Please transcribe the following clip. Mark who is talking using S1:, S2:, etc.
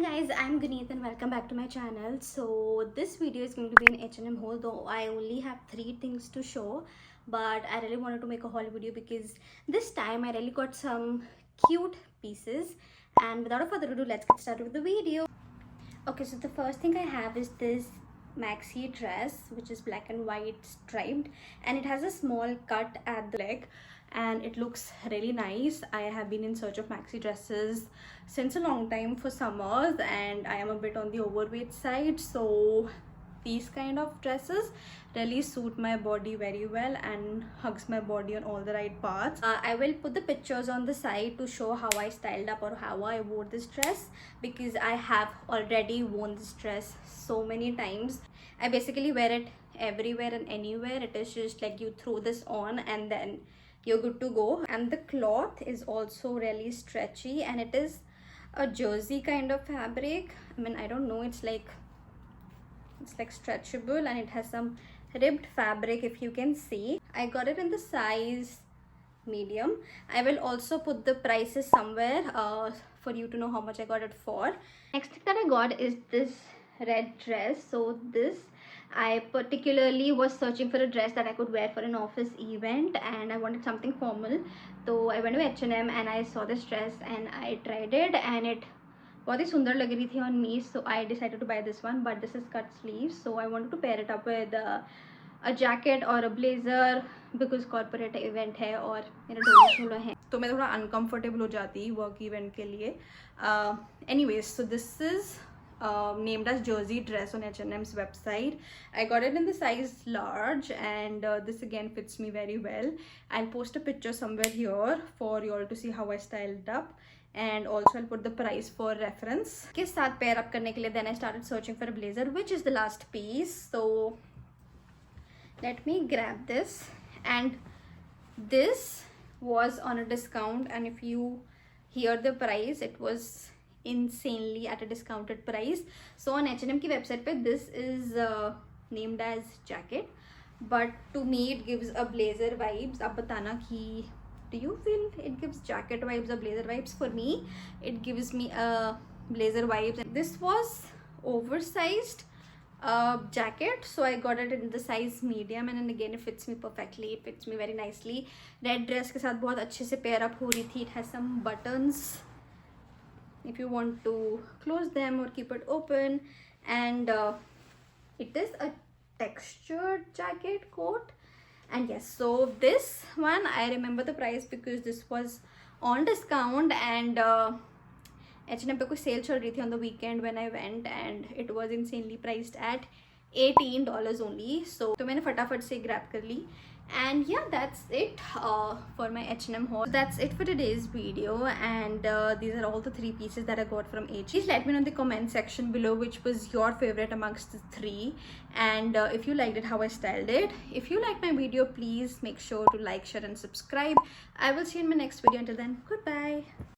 S1: guys, I'm Guneet and welcome back to my channel. So this video is going to be an H&M haul, though I only have 3 things to show, but I really wanted to make a haul video because this time I really got some cute pieces. And without further ado, let's get started with the video. Okay, so the first thing I have is this maxi dress, which is black and white striped, and it has a small cut at the leg and it looks really nice. I have been in search of maxi dresses since a long time for summers, and I am a bit on the overweight side, so these kind of dresses really suit my body very well and hugs my body on all the right parts. I will put the pictures on the side to show how I styled up or how I wore this dress, because I have already worn this dress so many times. I basically wear it everywhere and anywhere. It is just like you throw this on and then you're good to go. And the cloth is also really stretchy and it is a jersey kind of fabric. I mean, I don't know, it's like stretchable and it has some ribbed fabric, if you can see. I got it in the size medium. I will also put the prices somewhere for you to know how much I got it for. Next thing that I got is this red dress. So this, I particularly was searching for a dress that I could wear for an office event and I wanted something formal. So I went to H&M and I saw this dress and I tried it and it बहुत ही सुंदर लग रही थी on me, so I decided to buy this one. But this is cut sleeves, so I wanted to pair it up with a jacket or a blazer because corporate event है और मेरा डोला शोला है तो मैं थोड़ा uncomfortable हो जाती work event के लिए. Anyways, so this is named as jersey dress on H&M's website. I got it in the size large and this again fits me very well. I'll post a picture somewhere here for you all to see how I styled it up, and also I'll put the price for reference. के साथ pair up करने के लिए then I started searching for a blazer, which is the last piece. So let me grab this, and this was on a discount, and if you hear the price, it was insanely at a discounted price. So on H&M की website पे this is named as jacket, but to me it gives a blazer vibes. आप बताना कि do you feel it gives jacket vibes or blazer vibes? For me, it gives me a blazer vibes. This was oversized jacket, so I got it in the size medium, and then again it fits me perfectly. It fits me very nicely. Red dress के साथ बहुत अच्छे से pair up हो रही थी. It has some buttons if you want to close them or keep it open, and it is a textured jacket coat. And yes, so this one I remember the price because this was on discount, and H&M पे कोई sale चल रही थी on the weekend when I went, and it was insanely priced at $18 only. So तो मैंने फटाफट से grab कर ली. And yeah, that's it for my H&M haul. That's it for today's video, and these are all the 3 pieces that I got from H. Please let me know in the comment section below which was your favorite amongst the 3, and if you liked it, how I styled it. If you like my video, please make sure to like, share and subscribe. I will see you in my next video. Until then, goodbye.